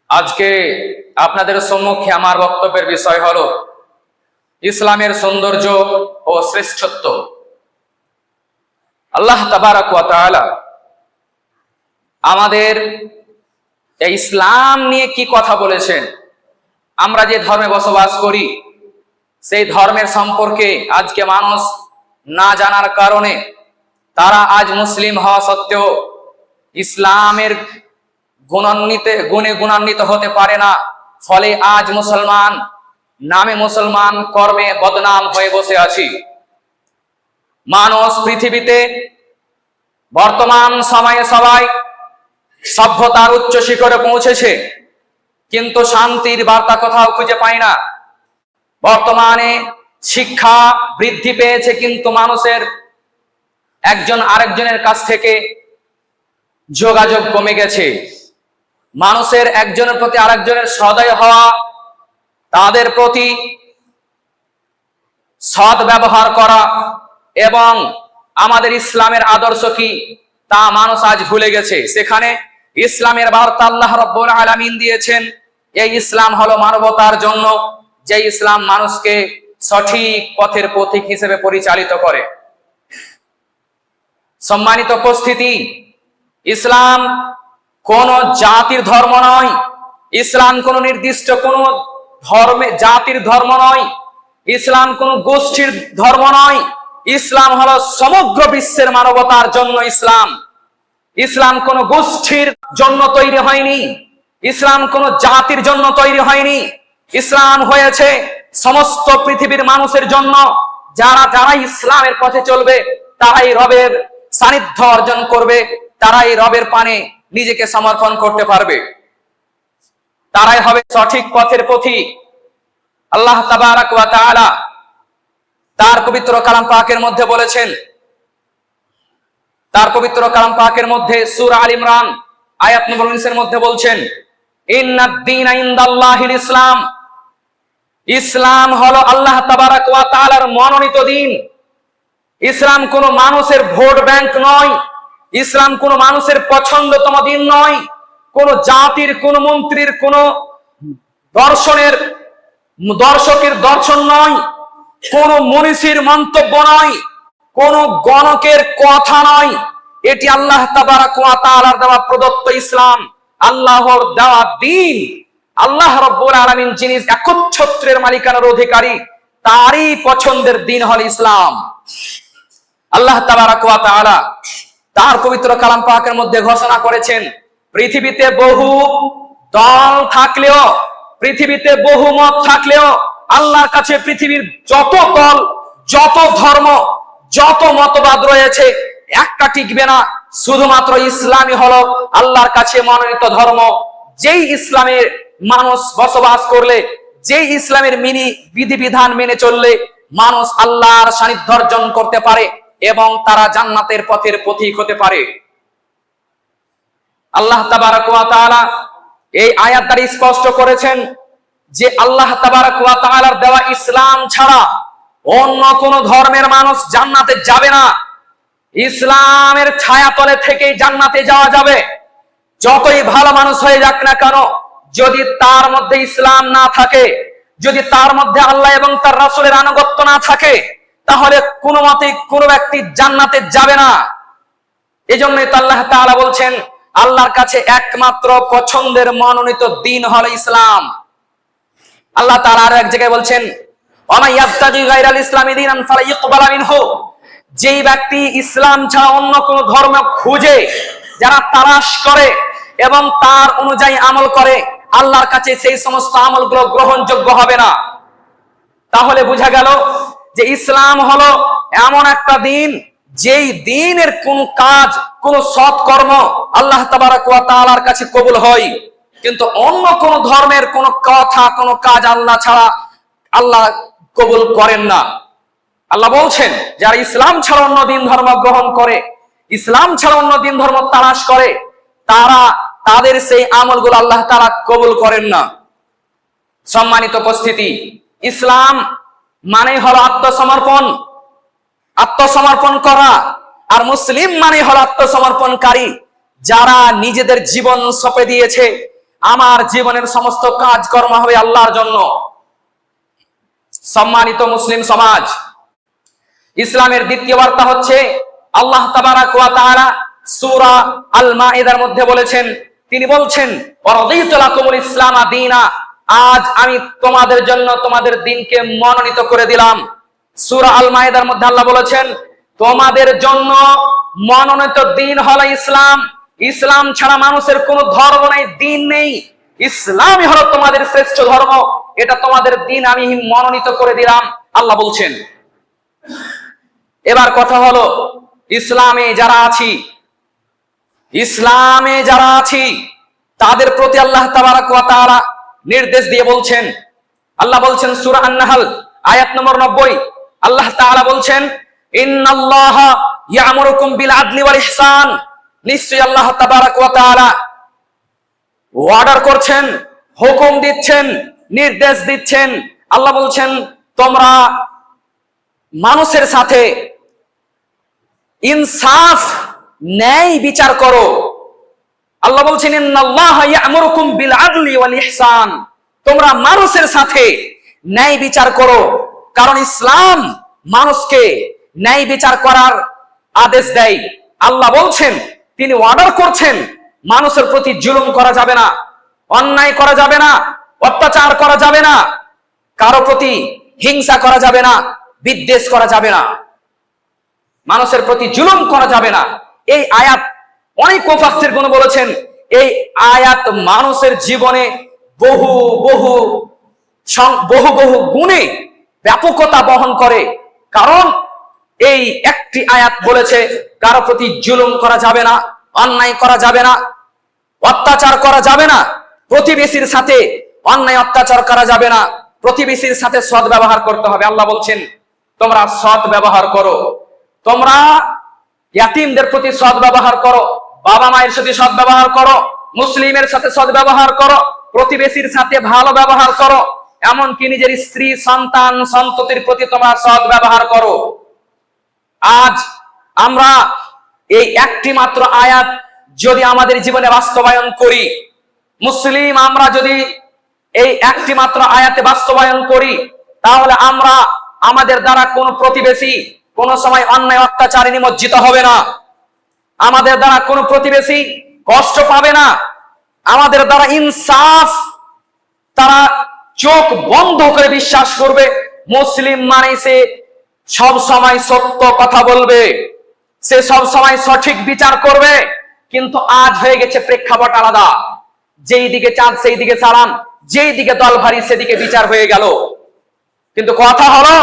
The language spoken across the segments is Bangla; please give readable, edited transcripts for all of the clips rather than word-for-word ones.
আজকে আপনাদের সম্মুখে আমার বক্তব্যের বিষয় হলো ইসলামের সৌন্দর্য ও শ্রেষ্ঠত্ব। আল্লাহ তাবারাক ওয়া তাআলা আমাদের এই ইসলাম নিয়ে কি কথা বলেছেন। আমরা যে ধর্মে বসবাস করি সেই ধর্মের সম্পর্কে আজকে মানুষ না জানার কারণে তারা আজ মুসলিম হওয়া সত্ত্বেও ইসলামের গুণে গুণান্বিত হতে পারে না। ফলে আজ মুসলমান নামে মুসলমান, কর্মে বদনাম হয়ে বসে আছি। মানুষ পৃথিবীতে বর্তমান সময়ে সবাই সভ্যতার উচ্চ শিখরে পৌঁছেছে, কিন্তু শান্তির বার্তা কোথাও খুঁজে পায় না। বর্তমানে শিক্ষা বৃদ্ধি পেয়েছে, কিন্তু মানুষের একজন আরেকজনের কাছ থেকে যোগাযোগ কমে গেছে। মানুষের একজনের প্রতি আরেকজনের সদয় হওয়া, তাদের প্রতি সৎ ব্যবহার করা এবং আমাদের ইসলামের আদর্শ কি তা মানুষ আজ ভুলে গেছে। সেখানে ইসলামের বার্তা আল্লাহ রাব্বুল আলামিন দিয়েছেন। এই ইসলাম হলো মানবতার জন্য, যে ইসলাম মানুষকে সঠিক পথের পথিক হিসেবে পরিচালিত করে। সম্মানিত উপস্থিতি, ইসলাম কোন জাতির ধর্ম নয়, ইসলাম কোন নির্দিষ্ট কোন জাতির ধর্ম নয়, ইসলাম কোন গোষ্ঠীর ধর্ম নয়। ইসলাম হলো সমগ্র বিশ্বের মানবতার জন্য। ইসলাম কোন গোষ্ঠীর জন্য তৈরি হয়নি, ইসলাম কোন জাতির জন্য তৈরি হয়নি। ইসলাম হয়েছে সমস্ত পৃথিবীর মানুষের জন্য। যারা ইসলামের পথে চলবে তারাই রবের সান্নিধ্য অর্জন করবে, তারাই রবের পানে নিজেকে সমর্পণ করতে পারবে, তারাই হবে সঠিক পথের পথিক। আল্লাহ তাবারাক ওয়া তাআলা তার পবিত্র কালাম পাকের মধ্যে বলেছেন, তার পবিত্র কালাম পাকের মধ্যে সূরা আল ইমরান আয়াত নম্বর 19 এর মধ্যে বলছেন, ইন্নাদ দীনা ইনদাল্লাহিল ইসলাম। ইসলাম হলো আল্লাহ তাবারাক ওয়া তাআলার মনোনীত দিন। ইসলাম কোন মানুষের ভোট ব্যাংক নয়, ইসলাম কোন মানুষের পছন্দতম দিন নয়, কোন জাতির, কোন মন্ত্রীর, কোন দর্শকের দর্শন নয়, কোন মনীষীর মন্তব্য নয়, কোন গণকের কথা নয়। এটি আল্লাহ তাবারাক ওয়া তাআলার দেওয়া প্রদত্ত ইসলাম, আল্লাহর দেওয়া দ্বীন। আল্লাহ রাব্বুল আলামিন যিনি একচ্ছত্রের মালিকানার অধিকারী, তারই পছন্দের দিন হল ইসলাম। আল্লাহ তাবারাক ওয়া তাআলা তার পবিত্র কালাম পাকের মধ্যে ঘোষণা করেছেন, পৃথিবীতে বহু দল থাকলেও, পৃথিবীতে বহু মত থাকলেও আল্লাহর কাছে পৃথিবীর যত দল, যত ধর্ম, যত মতবাদ রয়েছে একটা টিকবে না। শুধুমাত্র ইসলামই হলো আল্লাহর কাছে মনোনীত ধর্ম। যেই ইসলামের মানুষ বসবাস করলে, যেই ইসলামের বিধিবিধান মেনে চললে মানুষ আল্লাহর সান্নিধ্য অর্জন করতে পারে এবং তারা জান্নাতের পথের পথিক হতে পারে। আল্লাহ তাবারাক ওয়া তাআলা এই আয়াত দ্বারা স্পষ্ট করেছেন যে আল্লাহ তাবারাক ওয়া তাআলার দেওয়া ইসলাম ছাড়া অন্য কোন ধর্মের মানুষ জান্নাতে যাবে না। ইসলামের ছায়াতলে থেকেই জান্নাতে যাওয়া যাবে। যতই ভালো মানুষ হয়ে যাক না কেন, যদি তার মধ্যে ইসলাম না থাকে, যদি তার মধ্যে আল্লাহ এবং তার রাসূলের আনুগত্য না থাকে, তাহলে কোনো মতে কোনো ব্যক্তি জান্নাতে যাবে না। এজন্যই তো আল্লাহ তাআলা বলছেন, আল্লাহর কাছে একমাত্র পছন্দের মনোনীত দিন হলো ইসলাম। আল্লাহ তাআলা আর এক জায়গায় বলছেন, ওয়া ইয়াবতাগি গায়রাল ইসলামি দীনান ফালা ইকবালা মিনহু। যেই ব্যক্তি ইসলাম ছাড়া অন্য কোন ধর্ম খুঁজে, যারা তালাশ করে এবং তার অনুযায়ী আমল করে, আল্লাহর কাছে সেই সমস্ত আমলগুলো গ্রহণযোগ্য হবে না। তাহলে বোঝা গেল যে ইসলাম হলো এমন একটা দিন, যেই দিনের কোন কাজ, কোন সৎকর্ম আল্লাহ তাবারাক ওয়া তাআলার কাছে কবুল হয়। কিন্তু অন্য কোন ধর্মের কোন কথা, কোন কাজ আল্লাহ ছাড়া আল্লাহ কবুল করেন না। আল্লাহ বলছেন, যারা ইসলাম ছাড়া অন্য দিন ধর্ম গ্রহণ করে, ইসলাম ছাড়া অন্য দিন ধর্ম তালাশ করে, তাদের সেই আমলগুলো আল্লাহ তাআলা কবুল করেন না। সম্মানিত উপস্থিতি, ইসলাম মানে হলো আত্মসমর্পণ, আত্মসমর্পণ করা। আর মুসলিম মানে হলো আত্মসমর্পণকারী, যারা নিজেদের জীবন সঁপে দিয়েছে আমার জীবনের সমস্ত কাজকর্ম হবে আল্লাহর জন্য। সম্মানিত মুসলিম সমাজ, ইসলামের দ্বিতীয় বার্তা হচ্ছে আল্লাহ তাবারাক ওয়া তাআলা সূরা আল মাইদার মধ্যে বলেছেন, তিনি বলছেন ওয়ারাদিতু লাকুমুল ইসলামা দীনা, আজ আমি তোমাদের জন্য তোমাদের দিনকে মনোনীত করে দিলাম। সূরা আল মাইদার মধ্যে আল্লাহ বলেছেন তোমাদের জন্য মনোনীত দিন হলো ইসলাম। ইসলাম ছাড়া মানুষের কোনো ধর্ম নেই, দিন নেই। ইসলামই হলো তোমাদের শ্রেষ্ঠ ধর্ম, এটা তোমাদের দিন আমি মনোনীত করে দিলাম, আল্লাহ বলছেন। এবার কথা হলো ইসলামে যারা আছি তাদের প্রতি আল্লাহ তাবারাক ওয়া তাআলা নির্দেশ দিয়ে বলছেন। আল্লাহ বলছেন সূরা আন-নাহল আয়াত নম্বর 90, আল্লাহ তাআলা বলছেন ইন্নাল্লাহা ইয়া'মুরুকুম বিল আদলি ওয়াল ইহসান, নিশ্চয়ই আল্লাহ তাবারাক ওয়া তাআলা অর্ডার করছেন, হুকুম দিচ্ছেন, নির্দেশ দিচ্ছেন। আল্লাহ বলছেন তোমরা মানুষের সাথে ইনসাফ, ন্যায় বিচার করো। আল্লাহ বলছেন ইন্নাল্লাহা ইয়া'মুরুকুম বিল আদলি ওয়াল ইহসান, তোমরা মানুষের সাথে ন্যায় বিচার করো। কারণ ইসলাম মানুষকে ন্যায় বিচার করার আদেশ দেয়। আল্লাহ বলছেন, তিনি অর্ডার করছেন মানুষের প্রতি জুলুম করা যাবে না, অন্যায় করা যাবে না, অত্যাচার করা যাবে না, কারো প্রতি হিংসা করা যাবে না, বিদ্বেষ করা যাবে না, মানুষের প্রতি জুলুম করা যাবে না। এই আয়াত অনেক মুফাসসিরগণ বলেছেন এই আয়াত মানুষের জীবনে বহু বহু গুণে ব্যাপকতা বহন করে। কারণ এই একটি আয়াত বলেছে কারো প্রতি জুলুম করা যাবে না, অন্যায় করা যাবে না, অত্যাচার করা যাবে না, প্রতিবেশীর সাথে অন্যায় অত্যাচার করা যাবে না, প্রতিবেশীর সাথে সৎ ব্যবহার করতে হবে। আল্লাহ বলছেন তোমরা সৎ ব্যবহার করো, তোমরা ইয়াতীমদের প্রতি সৎ ব্যবহার করো, বাবা মায়ের সাথে সৎ ব্যবহার করো, মুসলিমের সাথে সৎ ব্যবহার করো, প্রতিবেশীর সাথে ভালো ব্যবহার করো, এমনকি নিজের স্ত্রী, সন্তান, সন্ততির প্রতি তোমরা সৎ ব্যবহার করো। আজ আমরা এই একটি মাত্র আয়াত যদি আমাদের জীবনে বাস্তবায়ন করি, মুসলিম আমরা যদি এই একটি মাত্র আয়াতে বাস্তবায়ন করি, তাহলে আমরা আমাদের দ্বারা কোন প্রতিবেশী কোন সময় অন্যায় অত্যাচারে নিমজ্জিত হবে না, আমাদের দ্বারা কোন প্রতিবেশী কষ্ট পাবে না, আমাদের দ্বারা ইনসাফ, তারা চোখ বন্ধ করে বিশ্বাস করবে মুসলিম মানে সে সব সময় সত্য কথা বলবে, সে সব সময় সঠিক বিচার করবে। কিন্তু আজ হয়ে গেছে প্রেক্ষাপট আলাদা, যেই দিকে চাঁদ সেই দিকে সালাম, যেই দিকে দল ভারী সেদিকে বিচার হয়ে গেল। কিন্তু কথা হলো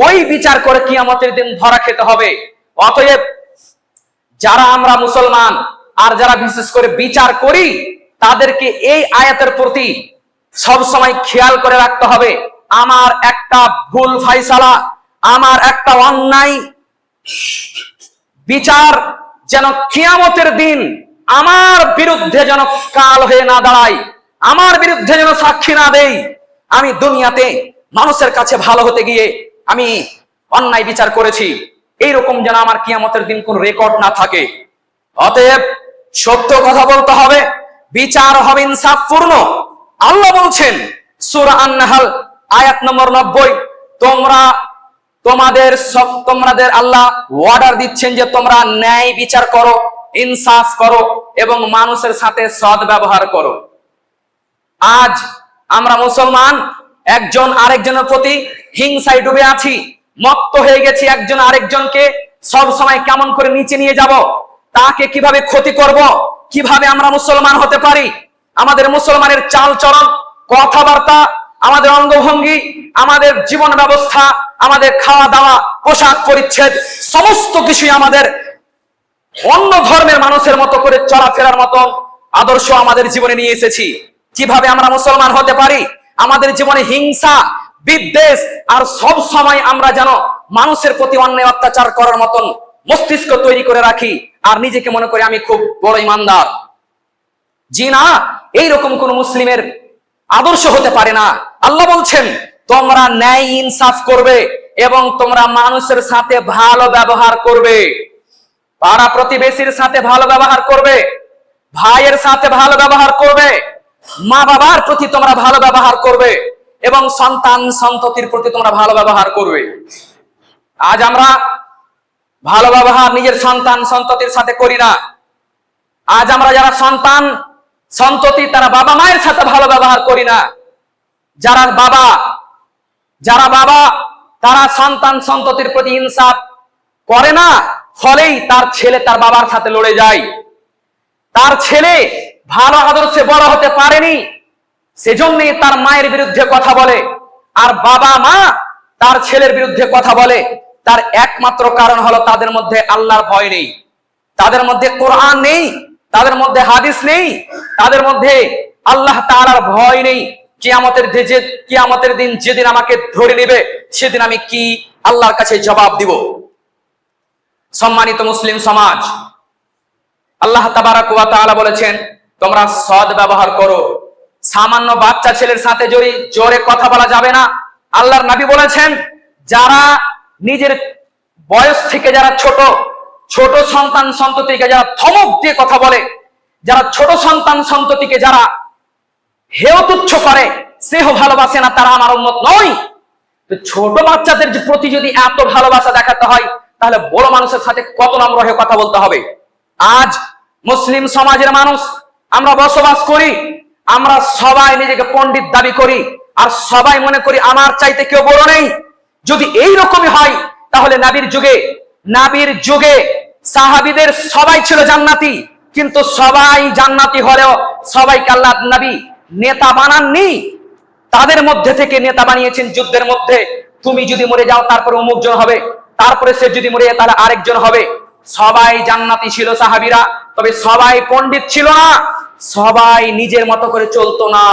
ওই বিচার করে কিয়ামতের দিন ধরা খেতে হবে। অতএব যারা আমরা মুসলমান আর যারা বিশেষ করে বিচার করি, তাদেরকে এই আয়াতের প্রতি সব সময় খেয়াল করে রাখতে হবে আমার একটা ভুল ফাইসালা, আমার একটা অন্যায় বিচার যেন কিয়ামতের দিন আমার বিরুদ্ধে যেন কাল হয়ে না দাঁড়ায়, আমার বিরুদ্ধে যেন সাক্ষী না দেই। আমি দুনিয়াতে মানুষের কাছে ভালো হতে গিয়ে আমি অন্যায় বিচার করেছি, এইরকম যেন আমার কিয়ামতের দিন কোন রেকর্ড না থাকে। অতএব সত্য কথা বলতে হবে, বিচার হবে ইনসাফপূর্ণ। আল্লাহ বলছেন সূরা আন-নাহল আয়াত নম্বর 90, তোমাদের আল্লাহ অর্ডার দিচ্ছেন যে তোমরা ন্যায় বিচার করো, ইনসাফ করো এবং মানুষের সাথে সৎ ব্যবহার করো। আজ আমরা মুসলমান একজন আরেকজনের প্রতি হিংসায় ডুবে আছি, মত্ত হয়ে গেছি, একজন আরেকজনকে সব সময় কেমন করে নিচে নিয়ে যাব, তাকে কিভাবে ক্ষতি করব, কিভাবে আমরা মুসলমান হতে পারি। আমাদের মুসলমানের চাল চলন, কথাবার্তা, আমাদের অঙ্গভঙ্গি, আমাদের জীবন ব্যবস্থা, আমাদের খাওয়া দাওয়া, পোশাক পরিচ্ছদ, সমস্ত কিছুই আমাদের অন্য ধর্মের মানুষের মতো করে চলাফেরার মতো আদর্শ আমাদের জীবনে নিয়ে এসেছি। কিভাবে আমরা মুসলমান হতে পারি? আমাদের জীবনে হিংসা, বিদ্বেষ আর সব সময় আমরা যেন মানুষের প্রতি অন্যায় অত্যাচার করার মতন মস্তিষ্ক তৈরি করে রাখি আর নিজেকে মনে করি আমি খুব বড় ইমানদার। জি না, এইরকম কোন মুসলিমের আদর্শ হতে পারে না। আল্লাহ বলছেন তোমরা ন্যায় ইনসাফ করবে এবং তোমরা মানুষের সাথে ভালো ব্যবহার করবে, পাড়া প্রতিবেশীর সাথে ভালো ব্যবহার করবে, ভাইয়ের সাথে ভালো ব্যবহার করবে, মা বাবার প্রতি তোমরা ভালো ব্যবহার করবে এবং সন্তান সন্ততির প্রতি তোমরা ভালো ব্যবহার করবে। আজ আমরা ভালো ব্যবহার নিজের সন্তান সন্ততির সাথে করি না। আজ আমরা যারা সন্তান সন্ততি তারা বাবা মায়ের সাথে ভালো ব্যবহার করি না। যারা বাবা তারা সন্তান সন্ততির প্রতি ইনসাফ করে না, ফলেই তার ছেলে তার বাবার সাথে লড়ে যায়। তার ছেলে ভালো আদর্শে বড় হতে পারেনি, সেজন্যই তার মায়ের বিরুদ্ধে কথা বলে। আর বাবা মা তার ছেলের বিরুদ্ধে কথা বলে, তার একমাত্র কারণ হলো তাদের মধ্যে আল্লাহর ভয় নেই, তাদের মধ্যে কোরআন নেই, তাদের মধ্যে হাদিস নেই, তাদের মধ্যে আল্লাহ তাআলার ভয় নেই। কিয়ামতের দিন যেদিন আমাকে ধরে নেবে, সেদিন আমি কি আল্লাহর কাছে জবাব দিব। সম্মানিত মুসলিম সমাজ, আল্লাহ তাবারাক ওয়া তাআলা বলেছেন তোমরা সৎ ব্যবহার করো। সামান্য বাচ্চা ছেলের সাথে জোরে কথা বলা যাবে না। আল্লাহর নবী বলেছেন যারা নিজের বয়স থেকে যারা ছোট সন্তান সন্ততিকে যারা ধমক দিয়ে কথা বলে, যারা ছোট সন্তান সন্ততিকে যারা হেয় তুচ্ছ করে, স্নেহ ভালোবাসে না, তারা আমার উম্মত নয়। তো ছোট বাচ্চাদের প্রতি যদি এত ভালোবাসা দেখাতে হয়, তাহলে বড় মানুষের সাথে কত নম্র হয়ে কথা বলতে হবে। আজ মুসলিম সমাজের মানুষ আমরা বসবাস করি, আমরা সবাই নিজেকে পণ্ডিত দাবি করি, আর সবাই মনে করি আমার চাইতে কেউ বড় নেই। যদি এই রকমই হয়, তাহলে নাবির যুগে সাহাবীদের সবাই ছিল জান্নাতি, কিন্তু সবাই জান্নাতি হলেও সবাইকে আল্লাহ নবী নেতা বানাননি। তাদের মধ্যে থেকে নেতা বানিয়েছেন যুদ্ধের মধ্যে। তুমি যদি মরে যাও তারপরে অমুক জন হবে, তারপরে সে যদি মরে যায় তাহলে আরেকজন হবে। সবাই জান্নাতি ছিল সাহাবীরা, তবে সবাই পণ্ডিত ছিল না, সবাই নিজের মতো করে চলতো না।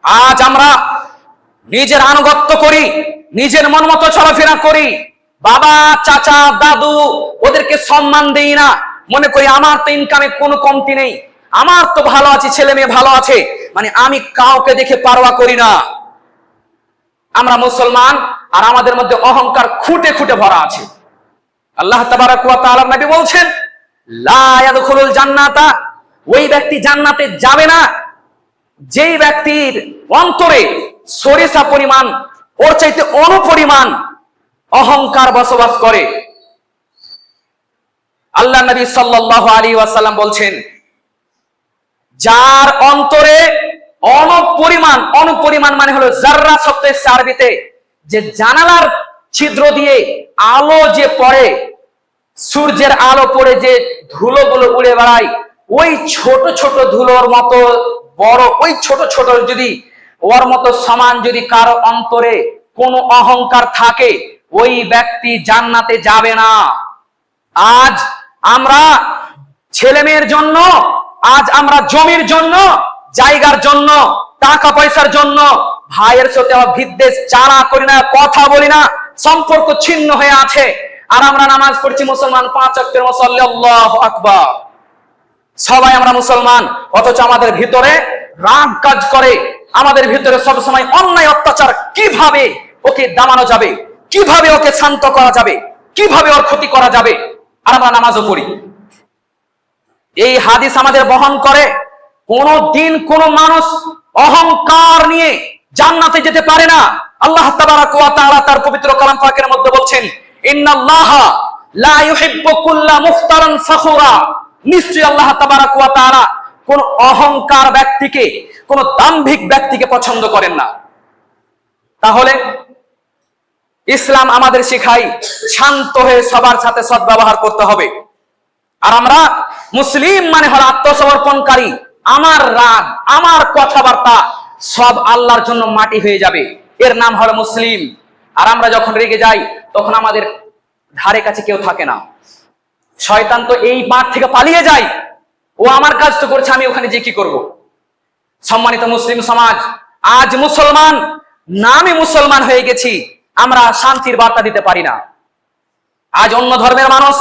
আজ আমরা নিজের আনুগত্য করি, নিজের মন মতো চলাফেরা করি, বাবা চাচা দাদু ওদেরকে সম্মান দেই না, মনে করি আমার তো ইনকামে কোনো কমতি নেই, আমার তো ভালো আছে, ছেলে মেয়ে ভালো আছে, মানে আমি কাউকে দেখে পারোয়া করি না। আমরা মুসলমান, আর আমাদের মধ্যে অহংকার খুঁটে খুঁটে ভরা আছে। আল্লাহ তাবারাক ওয়া তাআলা নবী বলছেন লা ইয়াদখুলুল জান্নাতা, ওই ব্যক্তি জান্নাতে যাবে না যেই ব্যক্তির অন্তরে সরিষা পরিমাণ, ওর চাইতে অনুপরিমাণ অহংকার বসবাস করে। আল্লাহ নবী সাল্লাল্লাহু আলাইহি ওয়াসাল্লাম বলছেন যার অন্তরে অনুপরিমাণ মানে হলো জাররা শব্দের আরবিতে যে জানালার ছিদ্র দিয়ে আলো যে পড়ে, সূর্যের আলো পড়ে যে ধুলোগুলো উড়ে বেড়ায়, ওই ছোট ছোট ধুলোর মতো বড়, ওই ছোট ছোট যদি ওর মতো সমান যদি কারো অন্তরে কোনো অহংকার থাকে, ওই ব্যক্তি জান্নাতে যাবে না। আজ আমরা ছেলে মেয়ের জন্য, আজ আমরা জমির জন্য, জায়গার জন্য, টাকা পয়সার জন্য ভাইয়ের সাথে বিদ্বেষ চারা করি না, কথা বলি না, সম্পর্ক ছিন্ন হয়ে আছে। আর আমরা নামাজ পড়ছি মুসলমান, 5 ওয়াক্তের মুসল্লি, আল্লাহু আকবার, সবাই আমরা মুসলমান, অথচ আমাদের ভিতরে রাগ কাজ করে, আমাদের ভিতরে সবসময় অন্যায় অত্যাচার, কিভাবে ওকে দামানো যাবে, কিভাবে ওকে শান্ত করা যাবে, কিভাবে ওর ক্ষতি করা যাবে। আর আমরা নামাজও পড়ি। এই হাদিস আমাদের বহন করে কোনদিন কোন মানুষ অহংকার নিয়ে জান্নাতে যেতে পারে না। আল্লাহ তাবারাক ওয়া তাআলা তার পবিত্র কালাম পাকের মধ্যে বলছেন ইন্নাল্লাহা লা ইউহিব্বু কুল্লা মুফতারান ফাখুরা, নিশ্চয়ই আল্লাহ তাবারাক ওয়া তাআলা কোন অহংকার ব্যক্তিকে, কোন দাম্ভিক ব্যক্তিকে পছন্দ করেন না। তাহলে ইসলাম আমাদের শেখায় শান্ত হয়ে সবার সাথে সদ্ব্যবহার করতে হবে। আর আমরা মুসলিম মানে হলো আত্মসমর্পণকারী। আমার রাগ, আমার কথাবার্তা সব আল্লাহর জন্য মাটি হয়ে যাবে, এর নাম হলো মুসলিম। আর আমরা যখন রেগে যাই, তখন আমাদের ধারে কাছে কেউ থাকে না। শয়তান তো এই মাঠ থেকে পালিয়ে যায়, ও আমার কাজ তো করছে, আমি ওখানে যে কি করব। সম্মানিত মুসলিম সমাজ, আজ মুসলমান নামে মুসলমান হয়ে গেছি, আমরা শান্তির বার্তা দিতে পারি না। আজ অন্য ধর্মের মানুষ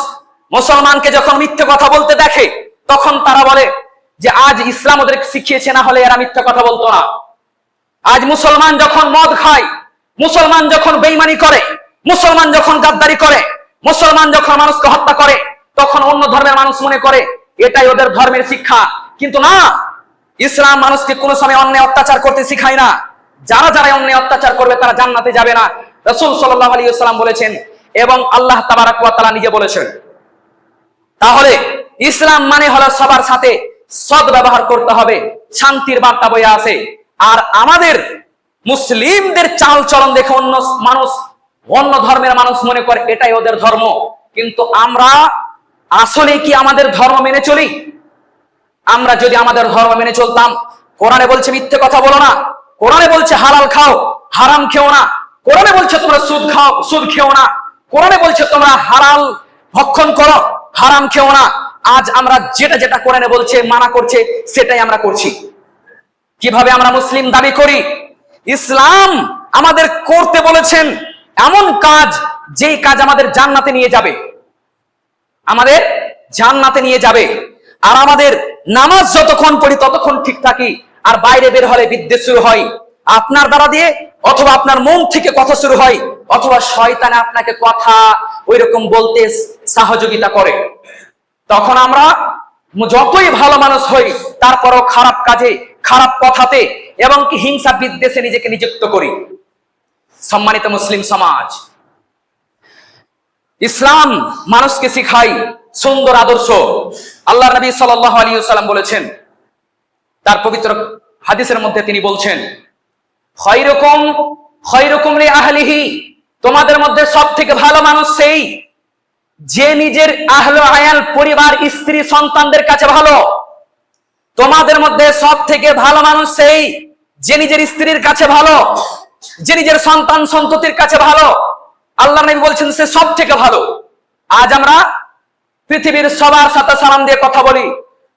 মুসলমানকে যখন মিথ্যে কথা বলতে দেখে, তখন তারা বলে যে আজ ইসলাম ওদেরকে শিখিয়েছে, না হলে এরা মিথ্যে কথা বলতো না। আজ মুসলমান যখন মদ খায়, মুসলমান যখন বেঈমানি করে, মুসলমান যখন গাদ্দারি করে, মুসলমান যখন মানুষকে হত্যা করে, তখন অন্য ধর্মের মানুষ মনে করে এটাই ওদের ধর্মের শিক্ষা। কিন্তু না, ইসলাম মানুষকে কোনো সময় অন্যায় অত্যাচার করতে শিখায় না। যারা যারা অন্যায় অত্যাচার করবে তারা জান্নাতে যাবে না, রাসূল সাল্লাল্লাহু আলাইহি ওয়াসাল্লাম বলেছেন এবং আল্লাহ তাবারাক ওয়া তাআলা নিজে বলেছেন। তাহলে ইসলাম মানে হলো সবার সাথে সৎ ব্যবহার করতে হবে, শান্তির বার্তা বয়ে আছে। আর আমাদের মুসলিমদের চাল চলন দেখে অন্য মানুষ, অন্য ধর্মের মানুষ মনে করে এটাই ওদের ধর্ম, কিন্তু আমরা আসলে কি আমাদের ধর্ম মেনে চলি? আমরা যদি আমাদের ধর্ম মেনে চলতাম, কোরআনে বলছে মিথ্যে কথা বলো না, কোরআনে বলছে হালাল খাও, হারাম খেও না, কোরআনে বলছে তোমরা সুদ খাও, সুদ খেও না, কোরআনে বলছে তোমরা হালাল ভক্ষণ করো, হারাম খেও না। আজ আমরা যেটা যেটা কোরআনে বলছে, মানা করছে, সেটাই আমরা করছি। কিভাবে আমরা মুসলিম দাবি করি? ইসলাম আমাদের করতে বলেছেন এমন কাজ, যেই কাজ আমাদের জান্নাতে নিয়ে যাবে, আমাদের জান্নাতে নিয়ে যাবে। আর আমাদের নামাজ যতক্ষণ পড়ি ততক্ষণ ঠিক থাকি, আর বাইরে বের হলে বিদ্বেষ শুরু হয় আপনার দ্বারা দিয়ে, অথবা আপনার মন থেকে কথা শুরু হয়, অথবা শয়তানে আপনাকে কথা ওইরকম বলতে সহযোগিতা করে। তখন আমরা যতই ভালো মানুষ হই, তারপরও খারাপ কাজে, খারাপ কথাতে এবং কি হিংসা বিদ্বেষে নিজেকে নিযুক্ত করি। সম্মানিত মুসলিম সমাজ, ইসলাম মানুষকে শিখায় সুন্দর আদর্শ। আল্লাহ নবী সাল্লাল্লাহু আলাইহি ওয়াসাল্লাম বলেছেন, তার পবিত্র হাদিসের মধ্যে তিনি বলছেন, খায়রুকুম লি আহলিহি, তোমাদের মধ্যে সবথেকে ভালো মানুষ সেই যে নিজের আহলে আয়াল, পরিবার, স্ত্রী, সন্তানদের কাছে ভালো। তোমাদের মধ্যে সবথেকে ভালো মানুষ সেই যে নিজের স্ত্রীর কাছে ভালো, যে নিজের সন্তান সন্ততির কাছে ভালো। আল্লাহ নবী বলছেন সে সব থেকে ভালো। আজ আমরা পৃথিবীর সবার সাথে সালাম দিয়ে কথা বলি,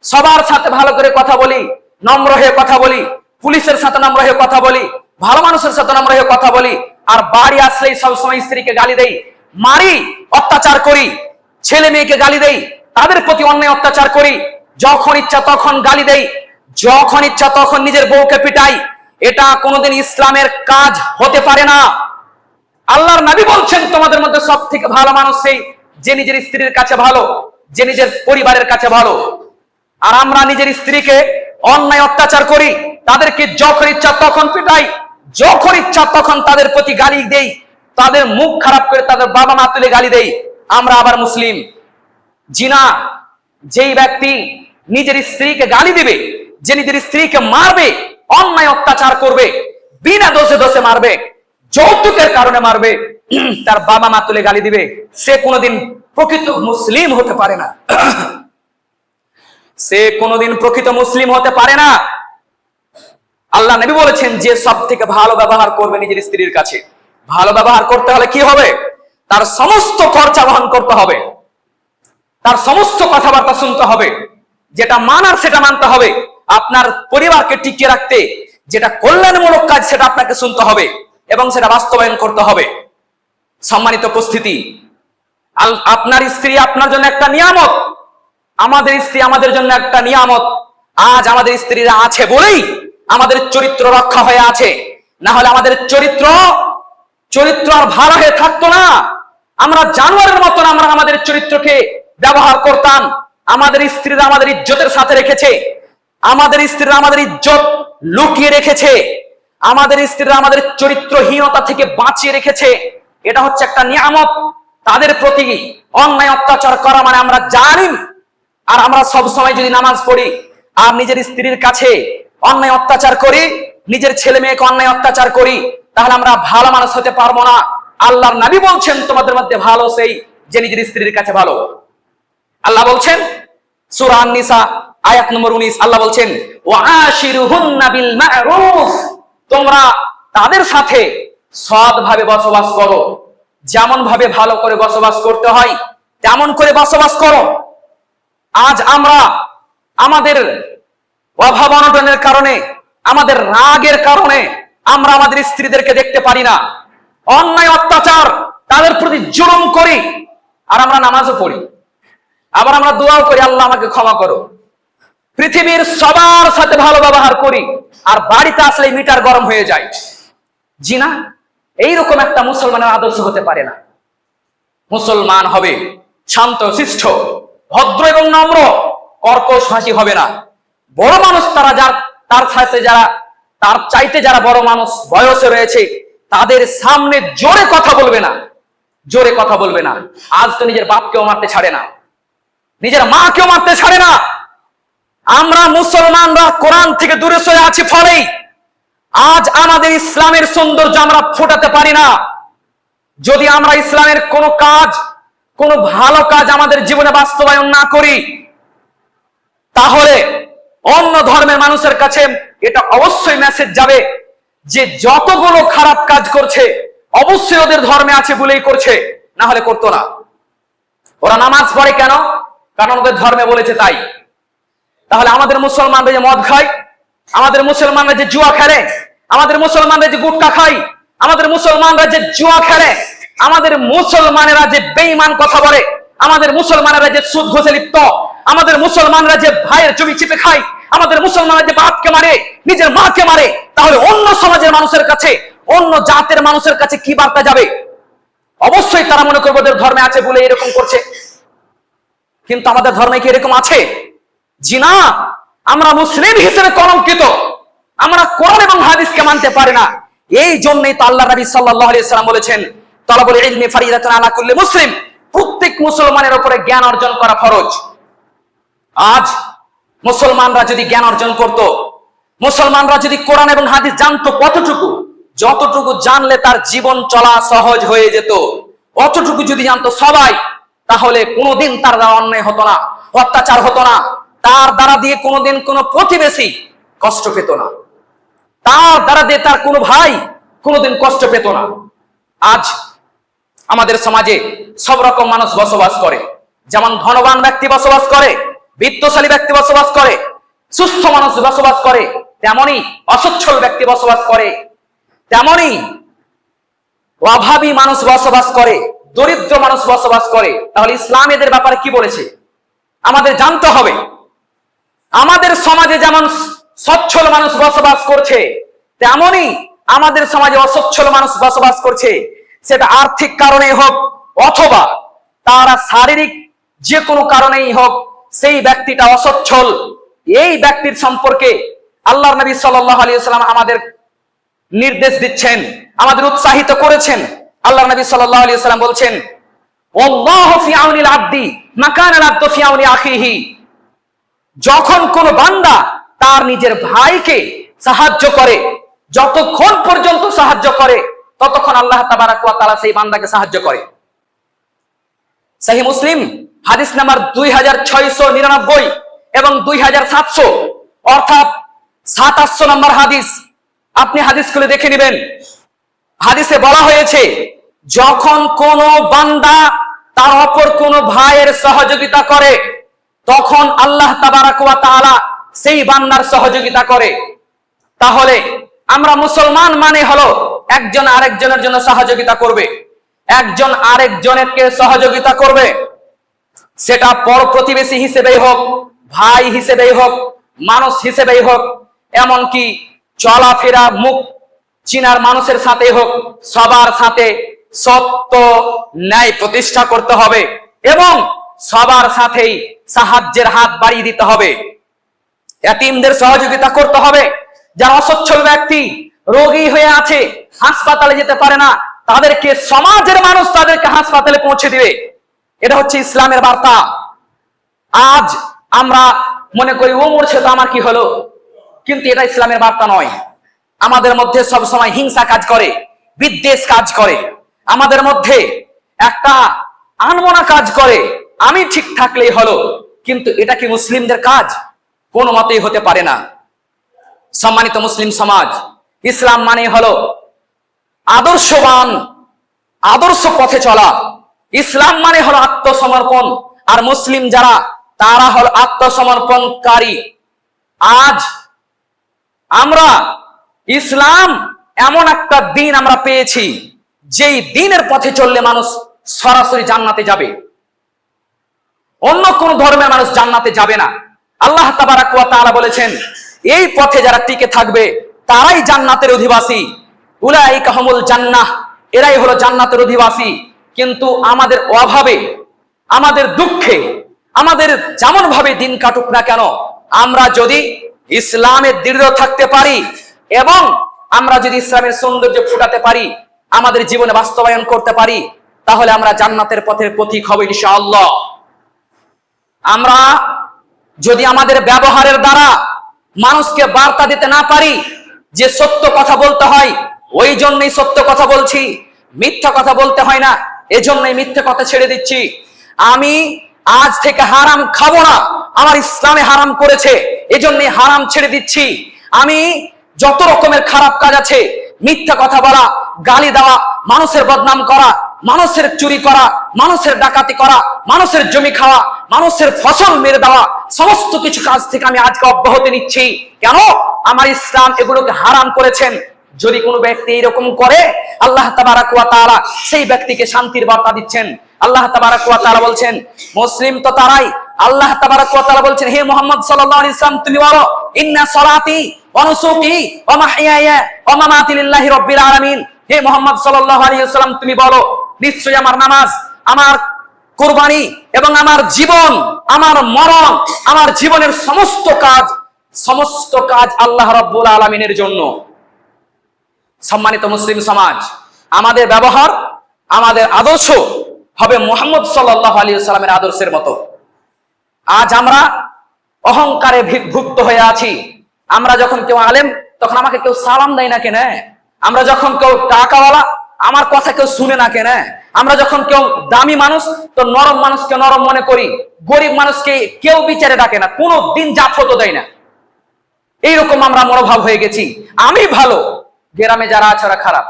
সবার সাথে ভালো করে কথা বলি, নম্র হয়ে কথা বলি, পুলিশের সাথে নম্র হয়ে কথা বলি, ভালো মানুষের সাথে নম্র হয়ে কথা বলি, আর বাড়ি আসলেই সবসময় স্ত্রীকে গালি দেই, মারি, অত্যাচার করি, ছেলে মেয়েকে গালি দেই, তাদের প্রতি অন্যায় অত্যাচার করি, যখন ইচ্ছা তখন গালি দেই, যখন ইচ্ছা তখন নিজের বউকে পিটাই। এটা কোনোদিন ইসলামের কাজ হতে পারে না। আল্লাহর নবী বলছেন তোমাদের মধ্যে সব থেকে ভালো মানুষ সেই যে নিজের স্ত্রীর কাছে ভালো, যে নিজের পরিবারের কাছে ভালো। আর আমরা নিজের স্ত্রীকে অন্যায় অত্যাচার করি, তাদেরকে যখন ইচ্ছা তখন পিটাই, যখন ইচ্ছা তখন তাদের প্রতি গালি দেই, তাদের মুখ খারাপ করে তাদের বাবা মা তুলে গালি দেই। আমরা আবার মুসলিম। জিনা, যেই ব্যক্তি নিজের স্ত্রীকে গালি দিবে, যে নিজের স্ত্রীকে মারবে, অন্যায় অত্যাচার করবে, বিনা দোষে দোষে মারবে, যৌতুকের কারণে মারবে, তার বাবা মা তুলে গালি দিবে, সে কোনোদিন প্রকৃত মুসলিম হতে পারে না। সে কোনোদিন প্রকৃত মুসলিম হতে পারে না। আল্লাহ নবী বলেছেন যে সব থেকে ভালো ব্যবহার করবে নিজের স্ত্রীর কাছে। ভালো ব্যবহার করতে হলে কি হবে? তার সমস্ত খরচা বহন করতে হবে, তার সমস্ত কথাবার্তা শুনতে হবে, যেটা মানার সেটা মানতে হবে। আপনার পরিবারকে টিকিয়ে রাখতে যেটা কল্যাণমূলক কাজ সেটা আপনাকে শুনতে হবে এবং সেটা বাস্তবায়ন করতে হবে। সম্মানিত উপস্থিতি, আপনার স্ত্রী আপনার জন্য একটা নিয়ামত, আমাদের স্ত্রী আমাদের জন্য একটা নিয়ামত। আজ আমাদের স্ত্রীরা আছে বলেই আমাদের চরিত্র রক্ষা হয়ে আছে, না হলে আমাদের চরিত্র আর ভালো হয়ে থাকতো না। আমরা জানোয়ারের মতন আমরা আমাদের চরিত্রকে ব্যবহার করতাম। আমাদের স্ত্রীরা আমাদের ইজ্জতের সাথে রেখেছে, আমাদের স্ত্রীরা আমাদের ইজ্জত লুকিয়ে রেখেছে, আমাদের স্ত্রীরা আমাদের চরিত্রহীনতা থেকে বাঁচিয়ে রেখেছে। এটা হচ্ছে একটা নিয়ামত। তাদের প্রতি অন্যায় অত্যাচার করা মানে আমরা জালিম। আর আমরা সব সময় যদি নামাজ পড়ি আর নিজের স্ত্রীর কাছে অন্যায় অত্যাচার করি, নিজের ছেলে মেয়েকে অন্যায় অত্যাচার করি, তাহলে আমরা ভালো মানুষ হতে পারবো না। আল্লাহর নবী বলছেন তোমাদের মধ্যে ভালো সেই যে নিজের স্ত্রীর কাছে ভালো। আল্লাহ বলছেন সূরা আন-নিসা আয়াত নম্বর 19, আল্লাহ বলছেন ওয়াশিরুহুন্না বিল মা'রুফ, তোমরা তাদের সাথে সৎভাবে বসবাস করো। যেমন ভাবে ভালো করে বসবাস করতে হয় তেমন করে বসবাস করো। আজ আমরা আমাদের অভাব অনটনের কারণে, আমাদের রাগের কারণে আমরা আমাদের স্ত্রীদেরকে দেখতে পারি না, অন্যায় অত্যাচার তাদের প্রতি জুলুম করি। আর আমরা নামাজও পড়ি, আবার আমরা দোয়াও করি, আল্লাহ আমাকে ক্ষমা করো। পৃথিবীর সবার সাথে ভালো ব্যবহার করি, আর বাড়িতে আসলে মিটার গরম হয়ে যায়। জি না, এইরকম একটা মুসলমানের আদর্শ হতে পারে না। মুসলমান হবে শান্ত শিষ্ট, ভদ্র এবং নম্র, কর্কশ হাসি হবে না। বড় মানুষ তারা যার তার চাইতে যারা বড় মানুষ বয়সে রয়েছে তাদের সামনে জোরে কথা বলবে না, জোরে কথা বলবে না। আজ তো নিজের বাপকেও মারতে ছাড়ে না, নিজের মাকেও মারতে ছাড়ে না। আমরা মুসলমানরা কোরআন থেকে দূরে সরে আছি, ফলেই আজ আমাদের ইসলামের সৌন্দর্য আমরা ফোটাতে পারি না। যদি আমরা ইসলামের কোনো কাজ, কোনো ভালো কাজ আমাদের জীবনে বাস্তবায়ন না করি, তাহলে অন্য ধর্মের মানুষের কাছে এটা অবশ্যই মেসেজ যাবে যে যতগুলো খারাপ কাজ করছে অবশ্যই ওদের ধর্মে আছে বলেই করছে, না হলে করতো না। ওরা নামাজ পড়ে কেন? কারণ ওদের ধর্মে বলেছে তাই। তাহলে আমাদের মুসলমানরা যে মদ খায়, আমাদের মুসলমানরা যে জুয়া খেলে, আমাদের মুসলমানরা যে গুটখা খায়, আমাদের মুসলমানরা যে জুয়া খেলে, আমাদের মুসলমানেরা যে বেঈমান কথা বলে, আমাদের মুসলমানেরা যে সুদ ঘুষে লিপ্ত, আমাদের মুসলমানরা যে ভাইয়ের জমি চিপে খায়, আমাদের মুসলমানরা যে বাপকে মারে, নিজের মাকে মারে, তাহলে অন্য সমাজের মানুষের কাছে, অন্য জাতের মানুষের কাছে কি বার্তা যাবে? অবশ্যই তারা মনে করবে ওদের ধর্মে আছে বলে এরকম করছে। কিন্তু আমাদের ধর্মে কি এরকম আছে? জি না। আমরা মুসলিম হিসেবে কলঙ্কিত, আমরা কোরআন এবং হাদিসকে মানতে পারি না। এই জন্যই তো আল্লাহ নবী সাল্লাল্লাহু আলাইহি ওয়াসাল্লাম বলেছেন, তালাবুল ইলমি ফারিদাতুন আলা কুল্লি মুসলিম, প্রত্যেক মুসলমানের উপরে জ্ঞান অর্জন করা ফরজ। আজ মুসলমানরা যদি জ্ঞান অর্জন করত, মুসলমানরা যদি কোরআন এবং হাদিস জানতো, কতটুকু, যতটুকু জানলে তার জীবন চলা সহজ হয়ে যেত, অতটুকু যদি জানতো সবাই, তাহলে কোনোদিন তার দ্বারা অন্যায় হতো না, অত্যাচার হতো না, তার দ্বারা দিয়ে কোনোদিন কোনো প্রতিবেশী কষ্ট পেত না, তার দ্বারা দিয়ে তার কোনো ভাই কোনোদিন কষ্ট পেত না। আজ আমাদের সমাজে সব রকম মানুষ বসবাস করে, যেমন ধনবান ব্যক্তি বসবাস করে, বিত্তশালী ব্যক্তি বসবাস করে, সুস্থ মানুষ বসবাস করে, তেমনি অসচ্ছল ব্যক্তি বসবাস করে, তেমনি অভাবী মানুষ বসবাস করে, দরিদ্র মানুষ বসবাস করে। তাহলে ইসলাম এদের ব্যাপারে কি বলেছে আমাদের জানতে হবে। আমাদের সমাজে যেমন সচ্ছল মানুষ বসবাস করছে, তেমনি আমাদের সমাজে অসচ্ছল মানুষ বসবাস করছে। সেটা আর্থিক কারণে হোক অথবা তারা শারীরিক যে কোনো কারণেই হোক, সেই ব্যক্তিটা অসচ্ছল, এই ব্যক্তির সম্পর্কে আল্লাহর নবী সাল্লাল্লাহু আলাইহি ওয়াসাল্লাম আমাদের নির্দেশ দিচ্ছেন, আমাদের উৎসাহিত করেছেন। আল্লাহর নবী সাল্লাল্লাহু আলাইহি ওয়াসাল্লাম বলছেন, আল্লাহু ফি আউনিল আবদি মা কানাল আবদু ফি আউনি আখিহি। যখন কোন বান্দা তার নিজের ভাইকে সাহায্য করে, যতক্ষণ পর্যন্ত সাহায্য করে, ততক্ষণ আল্লাহ তাবারাক ওয়া তাআলা সেই বান্দাকে সাহায্য করে। সহিহ মুসলিম হাদিস নাম্বার 2699 এবং 2700, অর্থাৎ 700 নম্বর হাদিস। আপনি হাদিসগুলো দেখে নেবেন। হাদিসে বলা হয়েছে, যখন কোন বান্দা তার অপর কোন ভাইয়ের সহযোগিতা করে, তখন আল্লাহ তাবারাক ওয়া তাআলা সেই বান্দার সহযোগিতা করে। তাহলে আমরা মুসলমান মানে হলো একজন আরেকজনের জন্য সহযোগিতা করবে, একজন আরেকজনকে সহযোগিতা করবে, সেটা পর প্রতিবেশী হিসেবেই হোক, ভাই হিসেবেই হোক, মানুষ হিসেবেই হোক, এমনকি চলাফেরা মুখ চিনার মানুষের সাথে হোক, সবার সাথে সত্য ন্যায় প্রতিষ্ঠা করতে হবে এবং সবার সাথেই সাহায্যের হাত বাড়িয়ে দিতে হবে। এতিমদের সহযোগিতা করতে হবে। যারা অসচ্ছল ব্যক্তি, রোগী হয়ে আছে, হাসপাতালে যেতে পারে না, তাদেরকে সমাজের মানুষ তাদেরকে হাসপাতালে পৌঁছে দিবে। এটা হচ্ছে ইসলামের বার্তা। আজ আমরা মনে করি ও মরছে তো আমার কি হলো, কিন্তু এটা ইসলামের বার্তা নয়। আমাদের মধ্যে সব সময় হিংসা কাজ করে, বিদ্বেষ কাজ করে, আমাদের মধ্যে একটা আনমনা কাজ করে, আমি ঠিক থাকলেই হলো। কিন্তু এটা কি মুসলিমদের কাজ? কোনো মতেই হতে পারে না। সম্মানিত মুসলিম সমাজ, ইসলাম মানে হলো আদর্শবান, আদর্শ পথে চলা। ইসলাম মানে হলো আত্মসমর্পণ, আর মুসলিম যারা তারা হলো আত্মসমর্পণকারী। আজ আমরা ইসলাম এমন একটা দিন আমরা পেয়েছি, যেই দিনের পথে চললে মানুষ সরাসরি জান্নাতে যাবে, অন্য কোন ধর্মের মানুষ জান্নাতে যাবে না। আল্লাহ তাবারাক ওয়া তাআলা বলেছেন, এই পথে যারা টিকে থাকবে তারাই জান্নাতের অধিবাসী। উলাইকা হুমুল জান্নাহ, এরাই হলো জান্নাতের অধিবাসী। কিন্তু আমাদের অভাবে, আমাদের দুঃখে, আমাদের যেমন ভাবে দিন কাটুক না কেন, আমরা যদি ইসলামে দৃঢ় থাকতে পারি এবং আমরা যদি ইসলামের সৌন্দর্য ফুটাতে পারি, আমাদের জীবনে বাস্তবায়ন করতে পারি, তাহলে আমরা জান্নাতের পথের পথিক হব ইনশাআল্লাহ। আমরা যদি আমাদের ব্যবহারের দ্বারা মানুষকে বার্তা দিতে না পারি যে সত্য কথা বলতে হয়, ওই জন্যই সত্য কথা বলছি, মিথ্যা কথা বলতে হয় না, এজন্যই মিথ্যা কথা ছেড়ে দিচ্ছি। আমি আজ থেকে হারাম খাবো না, আমার ইসলামে হারাম করেছে, এজন্যই হারাম ছেড়ে দিচ্ছি। আমি যত রকমের খারাপ কাজ আছে, মিথ্যা কথা বলা, গালি দেওয়া, মানুষের বদনাম করা, মানুষের চুরি করা, মানুষের ডাকাতি করা, মানুষের জমি খাওয়া, মানুষের ফসল মেরে দেওয়া, সমস্ত কিছু কাজ থেকে আমি আজকে অব্যাহতি নিচ্ছি। কেন? আমার ইসলাম এগুলোকে হারাম করেছেন। যদি কোনো ব্যক্তি এরকম করে, আল্লাহ তাবারাক ওয়া তাআলা সেই ব্যক্তিকে শান্তির বার্তা দিচ্ছেন। আল্লাহ তাবারাক ওয়া তাআলা বলছেন, মুসলিম তো তারাই, আল্লাহ তাবারাক ওয়া তাআলা বলছেন, হে মুহাম্মদ সাল্লাল্লাহু আলাইহি ওয়াসাল্লাম তুমি বলো, ইন্না সলাতি ওয়া নুসুকি ওয়া মাহইয়ায়া ওয়া মামাতি লিল্লাহি রাব্বিল আলামিন। হে মুহাম্মদ সাল্লাল্লাহু আলাইহি ওয়াসাল্লাম তুমি বলো, নিশ্চয়ই আমার নামাজ, আমার কুরবানি এবং আমার জীবন, আমার মরণ, আমার জীবনের সমস্ত কাজ আল্লাহ রাব্বুল আলামিনের জন্য। সম্মানিত মুসলিম সমাজ, আমাদের ব্যবহার, আমাদের আদর্শ হবে মুহাম্মদ সাল্লাল্লাহু আলাইহি ওয়াসাল্লামের আদর্শের মতো। আজ আমরা অহংকারে ভুক্ত হয়ে আছি। আমরা যখন কেউ আলেম, তখন আমাকে কেউ সালাম দেয় না কেন? আমরা যখন কেউ টাকাওয়ালা, আমার কথা কেউ শুনে না কেন? আমরা যখন কেউ দামি মানুষ, তো নরম মানুষকে নরম মনে করি, গরিব মানুষকে কেউ বিচারে ডাকে না, কোনো দিন জাফতও দেয় না। এইরকম আমরা মনোভাব হয়ে গেছি, আমি ভালো, গ্রামে যারা আছে ওরা খারাপ।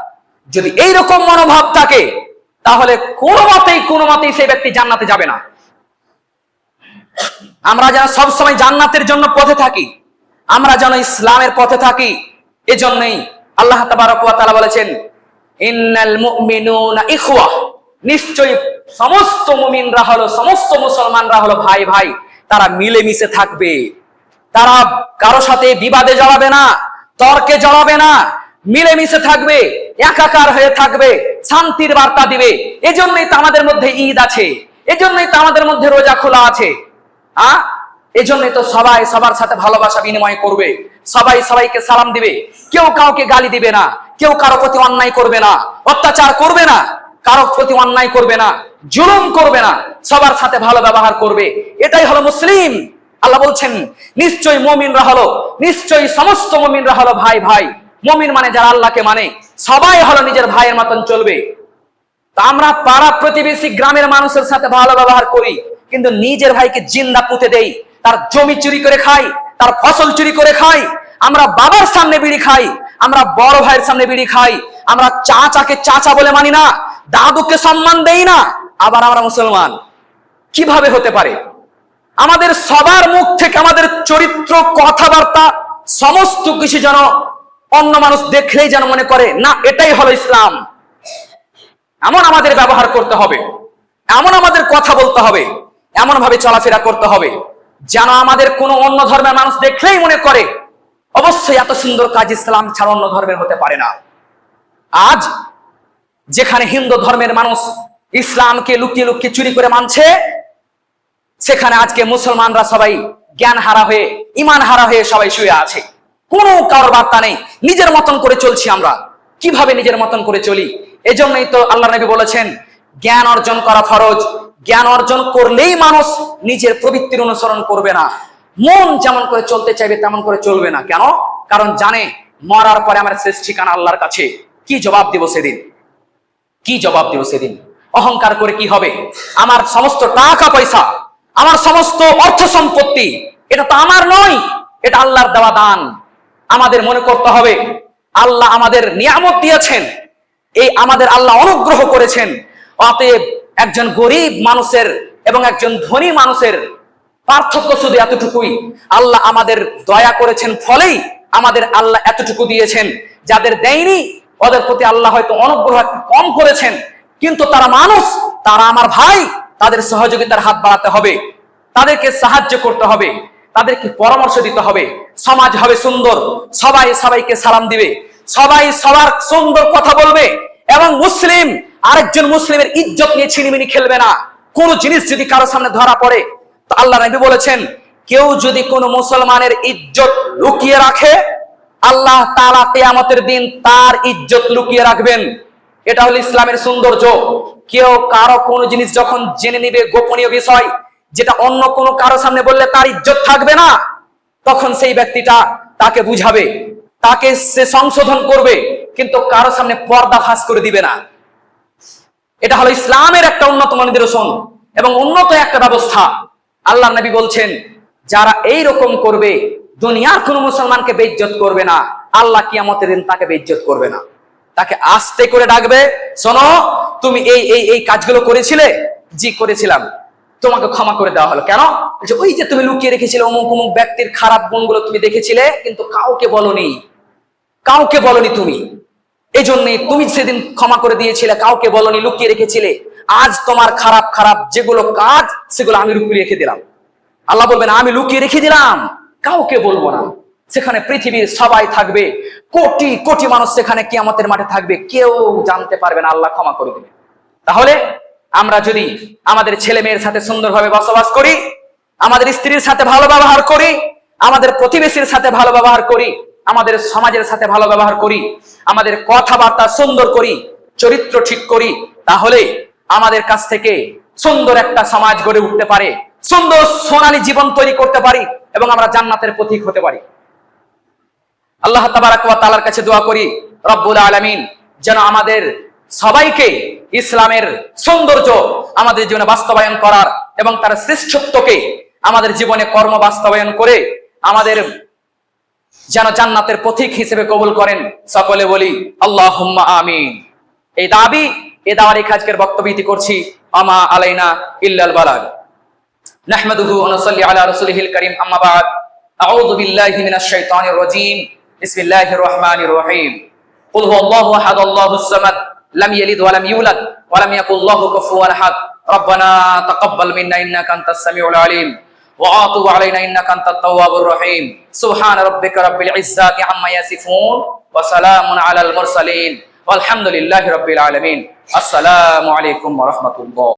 যদি এইরকম মনোভাব থাকে, তাহলে কোনো মতেই সেই ব্যক্তি জান্নাতে যাবে না। আমরা যেন সবসময় জান্নাতের জন্য পথে থাকি, আমরা যেন ইসলামের পথে থাকি। এজন্যই আল্লাহ তাবারক ওয়া তাআলা বলেছেন, ইন্নাল মুমিনুনা ইখওয়া, নিশ্চয়ই সমস্ত মুমিনরা হলো, সমস্ত মুসলমানরা হলো ভাই ভাই, তারা মিলেমিশে থাকবে, তারা কারো সাথে বিবাদে জড়াবে না, তর্কে জড়াবে না, মিলেমিশে থাকবে, একাকার হয়ে থাকবে, শান্তির বার্তা দিবে। এজন্যই তো আমাদের মধ্যে ঈদ আছে, এজন্যই তো আমাদের মধ্যে রোজা খোলা আছে। এজন্যই তো সবাই সবার সাথে ভালোবাসা বিনিময় করবে, সবাই সবাইকে সালাম দিবে, কেউ কাউকে গালি দিবে না, কেউ কারো প্রতি অন্যায় করবে না, অত্যাচার করবে না, কারো প্রতি অন্যায় করবে না, জুলুম করবে না, সবার সাথে ভালো ব্যবহার করবে। এটাই হলো মুসলিম। আল্লাহ বলছেন, নিশ্চয়ই মুমিনরা হলো, নিশ্চয়ই সমস্ত মুমিনরা হলো ভাই ভাই। মুমিন মানে যারা আল্লাহকে মানে, সবাই হলো নিজের ভাইয়ের মতন চলবে। তা আমরা পাড়া প্রতিবেশী গ্রামের মানুষের সাথে ভালো ব্যবহার করি, কিন্তু নিজের ভাইকে জিন্দা পুঁতে দেই, তার জমি চুরি করে খাই, তার ফসল চুরি করে খাই। আমরা বাবার সামনে বিড়ি খাই, আমরা বড় ভাইয়ের সামনে বিড়ি খাই, আমরা চাচাকে চাচা বলে মানি না, দাদুকে সম্মান দেই না, আবার আমরা মুসলমান। কিভাবে হতে পারে? আমাদের সবার মুখ থেকে আমাদের চরিত্র, কথাবার্তা, সমস্ত কিছু যেন অন্য মানুষ দেখলেই যেন মনে করে না এটাই হলো ইসলাম। এমন আমাদের ব্যবহার করতে হবে, এমন আমাদের কথা বলতে হবে, এমন ভাবে চলাফেরা করতে হবে যেন আমাদের কোনো অন্য ধর্মের মানুষ দেখলেই মনে করে অবশ্যই এত সুন্দর কাজ ইসলাম ছাড়া অন্য ধর্মের হতে পারে না। আজ যেখানে হিন্দু ধর্মের মানুষ ইসলামকে লুকিয়ে লুকিয়ে চুরি করে মানছে, সেখানে আজকে মুসলমানরা সবাই জ্ঞান হারা হয়ে, ইমান হারা হয়ে সবাই শুয়ে আছে। কোনো কারোর বার্তা নেই, নিজের মতন করে চলছি আমরা। কিভাবে নিজের মতন করে চলি? এজন্যই তো আল্লাহ নবী বলেছেন, জ্ঞান অর্জন করা ফরজ। জ্ঞান অর্জন করলেই মানুষ নিজের প্রবৃত্তির অনুসরণ করবে না, মন যেমন করে চলতে চাইবে তেমন করে চলবে না। কেন? কারণ জানে মরার পরে আমার শেষ ঠিকানা আল্লাহর কাছে। কি জবাব দেব সেদিন? কি জবাব দেব সেদিন? অহংকার করে কি হবে? আমার সমস্ত টাকা পয়সা, আমার সমস্ত অর্থ সম্পত্তি, এটা তো আমার নয়, এটা আল্লাহর দেওয়া দান। আমাদের মনে করতে হবে আল্লাহ আমাদের নিয়ামত দিয়েছেন, এই আমাদের আল্লাহ অনুগ্রহ করেছেন। অতএব একজন গরিব মানুষের এবং একজন ধনী মানুষের পার্থক্য শুধু এতটুকুই, আল্লাহ আমাদের দয়া করেছেন ফলেই আমাদের আল্লাহ এতটুকু দিয়েছেন। যাদের দেয়নি ওদের প্রতি আল্লাহ হয়তো অনুগ্রহ কম করেছেন, কিন্তু তারা মানুষ, তারা আমার ভাই, তাদের সহযোগিতার হাত বাড়াতে হবে, তাদেরকে সাহায্য করতে হবে, তাদেরকে পরামর্শ দিতে হবে। সমাজ হবে সুন্দর, সবাই সবাইকে সালাম দিবে, সবাই সবার সুন্দর কথা বলবে, এবং মুসলিম আরেকজন মুসলিমের ইজ্জত নিয়ে ছিনিমিনি খেলবে না। কোন জিনিস যদি কারো সামনে ধরা পড়ে, তো আল্লাহ নবী বলেছেন, কেউ যদি কোনো মুসলমানের ইজ্জত লুকিয়ে রাখে, আল্লাহ তাআলা কিয়ামতের দিন তার ইজ্জত লুকিয়ে রাখবেন। এটা হলো ইসলামের সৌন্দর্য। কেউ কারো কোনো জিনিস যখন জেনে নিবে, গোপনীয় বিষয় যেটা অন্য কোনো কারো সামনে বললে তার ইজ্জত থাকবে না, তখন সেই ব্যক্তিটা তাকে বুঝাবে, তাকে সে সংশোধন করবে, কিন্তু কারো সামনে পর্দা ফাঁস করে দিবে না। এটা হলো ইসলামের একটা উন্নতম নিদর্শন এবং উন্নত একটা ব্যবস্থা। আল্লাহ নবী বলছেন, যারা এই রকম করবে দুনিয়ার কোন মুসলমানকে বেইজ্জত করবে না, আল্লাহ কিয়ামতের দিন তাকে বেইজ্জত করবে না। তাকে আস্তে করে ডাকবে, শোনো তুমি এই কাজগুলো করেছিলে? জি করেছিলাম। তোমাকে ক্ষমা করে দেওয়া হলো। কেন? ওই যে তুমি লুকিয়ে রেখেছিলে অমুক অমুক ব্যক্তির খারাপ গুণগুলো তুমি দেখেছিলে, কিন্তু কাউকে বলনি তুমি, এই জন্যই তুমি সেদিন ক্ষমা করে দিয়েছিলে, কাউকে বলনি, লুকিয়ে রেখেছিলে। আজ তোমার খারাপ খারাপ যেগুলো কাজ সেগুলো আমি লুকিয়ে রেখে দিলাম। আল্লাহ বলবেন, আমি লুকিয়ে রেখে দিলাম, কাউকে বলবো না। সেখানে পৃথিবীর সবাই থাকবে, কোটি কোটি মানুষ সেখানে কিয়ামতের মাঠে থাকবে, কেউ জানতে পারবে না, আল্লাহ ক্ষমা করে দিবে। তাহলে আমরা যদি আমাদের ছেলে মেয়ের সাথে সুন্দরভাবে বসবাস করি, আমাদের স্ত্রীর সাথে ভালো ব্যবহার করি, আমাদের প্রতিবেশীর সাথে ভালো ব্যবহার করি, আমাদের সমাজের সাথে ভালো ব্যবহার করি, আমাদের কথাবার্তা সুন্দর করি, চরিত্র ঠিক করি, তাহলে আমাদের কাছ থেকে সুন্দর একটা সমাজ গড়ে উঠতে পারে, সুন্দর সোনালী জীবন তৈরি করতে পারি এবং আমরা জান্নাতের পথিক হতে পারি। আল্লাহ তাবারাক ওয়া তাআলার কাছে দোয়া করি, রব্বুল আলামিন যেন আমাদের সবাইকে ইসলামের সৌন্দর্য আমাদের জীবনে বাস্তবায়ন করার এবং তার শ্রেষ্ঠত্বকে আমাদের জীবনে কর্ম বাস্তবায়ন করে আমাদের যেন জান্নাতের পথিক হিসেবে কবুল করেন। সকলে বলি আল্লাহুম্মা আমিন। এই দাওয়ার এই আজকের বক্তব্য ইতি করছি। আমা আলাইনা ইল্লাল বালাগ। নাহমাদুহু ওয়া নুসাল্লি আলা রাসূলিহিল কারীম, আম্মা বা'দ। আউযু বিল্লাহি মিনাশ শাইতানির রাজীম। বিসমিল্লাহির রহমানির রহিম। কুল হুয়াল্লাহু আহাদ, আল্লাহুস সামাদ, লাম ইয়ালিদ ওয়া লাম ইউলাদ ওয়া লাম ইয়াকুল লাহু কুফুওয়ান আহাদ। রব্বানা তাকাব্বাল মিন্না ইন্নাকা আনতাস সামিউল আলিম ওয়া আতুব আলাইনা ইন্নাকা আনতাত তাওয়াবুর রহিম। সুবহান রাব্বিকা রাব্বিল ইজ্জাতি আম্মা ইয়াসিফুন ওয়া সালামুন আলাল মুরসালিন ওয়ালহামদুলিল্লাহি রাব্বিল আলামিন। আসসালামু আলাইকুম ওয়া রাহমাতুল্লাহ।